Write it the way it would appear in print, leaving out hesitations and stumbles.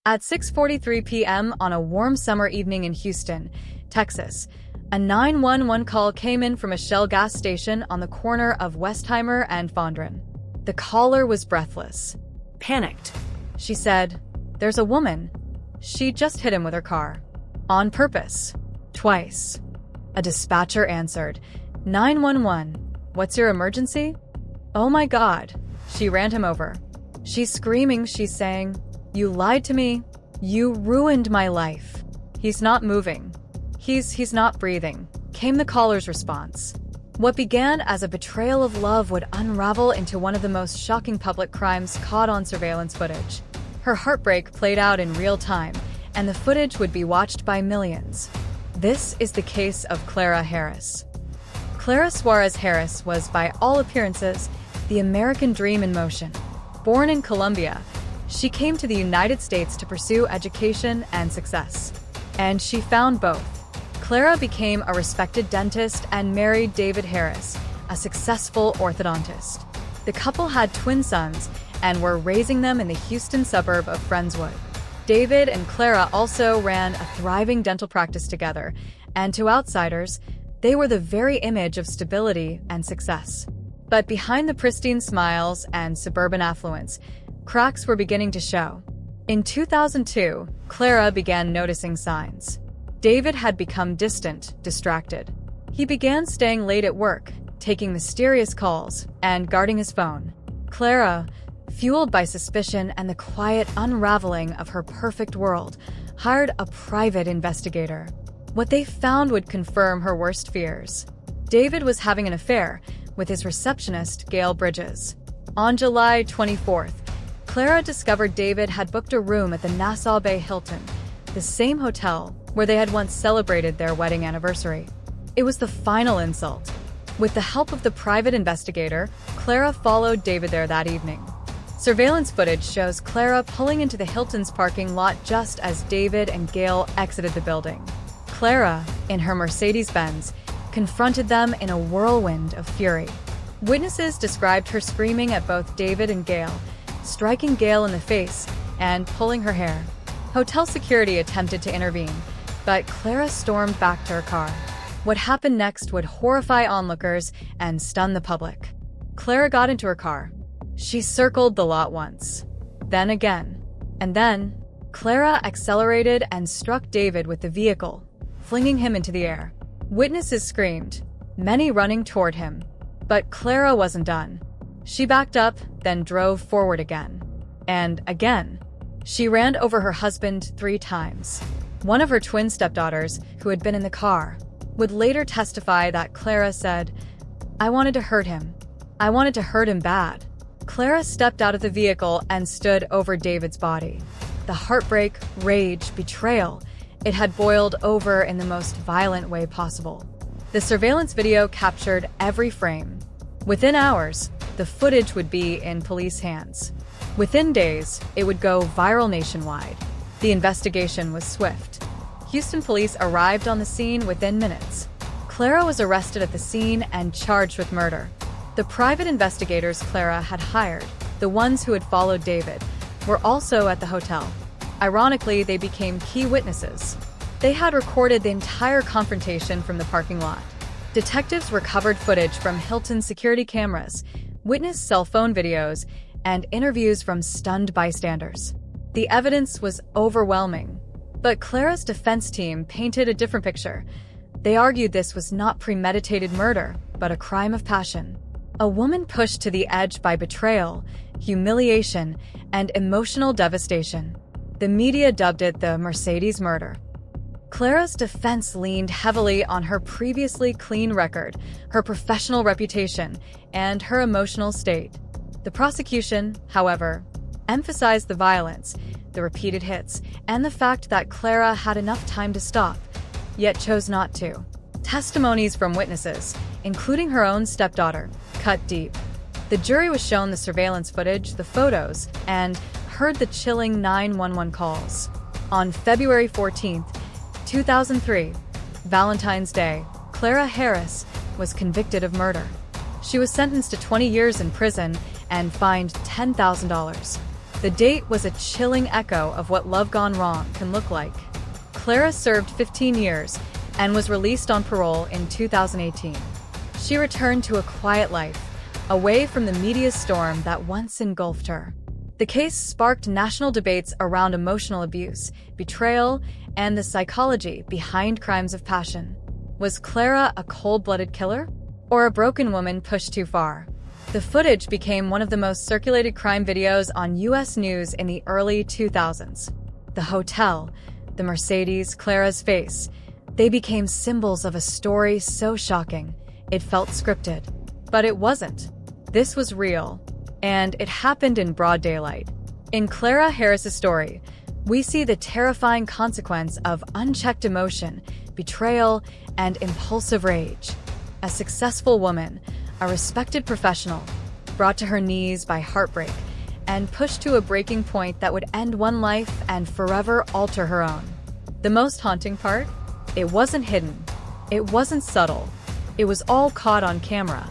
At 6:43 p.m. on a warm summer evening in Houston, Texas, a 911 call came in from a Shell gas station on the corner of Westheimer and Fondren. The caller was breathless. Panicked, she said, "There's a woman. She just hit him with her car. On purpose. Twice." A dispatcher answered, "911, what's your emergency?" "Oh my God." She ran him over. She's screaming, she's saying, "You lied to me. You ruined my life." "He's not moving. He's not breathing," came the caller's response. What began as a betrayal of love would unravel into one of the most shocking public crimes caught on surveillance footage. Her heartbreak played out in real time, and the footage would be watched by millions. This is the case of Clara Harris. Clara Suarez Harris was, by all appearances, the American dream in motion. Born in Colombia, she came to the United States to pursue education and success. And she found both. Clara became a respected dentist and married David Harris, a successful orthodontist. The couple had twin sons and were raising them in the Houston suburb of Friendswood. David and Clara also ran a thriving dental practice together, and to outsiders, they were the very image of stability and success. But behind the pristine smiles and suburban affluence, cracks were beginning to show. In 2002, Clara began noticing signs. David had become distant, distracted. He began staying late at work, taking mysterious calls, and guarding his phone. Clara, fueled by suspicion and the quiet unraveling of her perfect world, hired a private investigator. What they found would confirm her worst fears. David was having an affair with his receptionist, Gail Bridges. On July 24th, Clara discovered David had booked a room at the Nassau Bay Hilton, the same hotel where they had once celebrated their wedding anniversary. It was the final insult. With the help of the private investigator, Clara followed David there that evening. Surveillance footage shows Clara pulling into the Hilton's parking lot just as David and Gail exited the building. Clara, in her Mercedes-Benz, confronted them in a whirlwind of fury. Witnesses described her screaming at both David and Gail, striking Gail in the face and pulling her hair. Hotel security attempted to intervene, but Clara stormed back to her car. What happened next would horrify onlookers and stun the public. Clara got into her car. She circled the lot once, then again, and then Clara accelerated and struck David with the vehicle, flinging him into the air. Witnesses screamed, many running toward him. But Clara wasn't done. She backed up, then drove forward again. And again. She ran over her husband 3 times. One of her twin stepdaughters, who had been in the car, would later testify that Clara said, "I wanted to hurt him. I wanted to hurt him bad." Clara stepped out of the vehicle and stood over David's body. The heartbreak, rage, betrayal, it had boiled over in the most violent way possible. The surveillance video captured every frame. Within hours, the footage would be in police hands. Within days, it would go viral nationwide. The investigation was swift. Houston police arrived on the scene within minutes. Clara was arrested at the scene and charged with murder. The private investigators Clara had hired, the ones who had followed David, were also at the hotel. Ironically, they became key witnesses. They had recorded the entire confrontation from the parking lot. Detectives recovered footage from Hilton's security cameras, witnessed cell phone videos, and interviews from stunned bystanders. The evidence was overwhelming. But Clara's defense team painted a different picture. They argued this was not premeditated murder, but a crime of passion. A woman pushed to the edge by betrayal, humiliation, and emotional devastation. The media dubbed it the Mercedes murder. Clara's defense leaned heavily on her previously clean record, her professional reputation, and her emotional state. The prosecution, however, emphasized the violence, the repeated hits, and the fact that Clara had enough time to stop, yet chose not to. Testimonies from witnesses, including her own stepdaughter, cut deep. The jury was shown the surveillance footage, the photos, and heard the chilling 911 calls. On February 14, 2003, Valentine's Day, Clara Harris was convicted of murder. She was sentenced to 20 years in prison and fined $10,000. The date was a chilling echo of what love gone wrong can look like. Clara served 15 years and was released on parole in 2018. She returned to a quiet life, away from the media storm that once engulfed her. The case sparked national debates around emotional abuse, betrayal, and the psychology behind crimes of passion. Was Clara a cold-blooded killer? Or a broken woman pushed too far? The footage became one of the most circulated crime videos on U.S. news in the early 2000s. The hotel, the Mercedes, Clara's face, they became symbols of a story so shocking, it felt scripted. But it wasn't. This was real, and it happened in broad daylight. In Clara Harris's story, we see the terrifying consequence of unchecked emotion, betrayal, and impulsive rage. A successful woman, a respected professional, brought to her knees by heartbreak and pushed to a breaking point that would end one life and forever alter her own. The most haunting part? It wasn't hidden. It wasn't subtle. It was all caught on camera.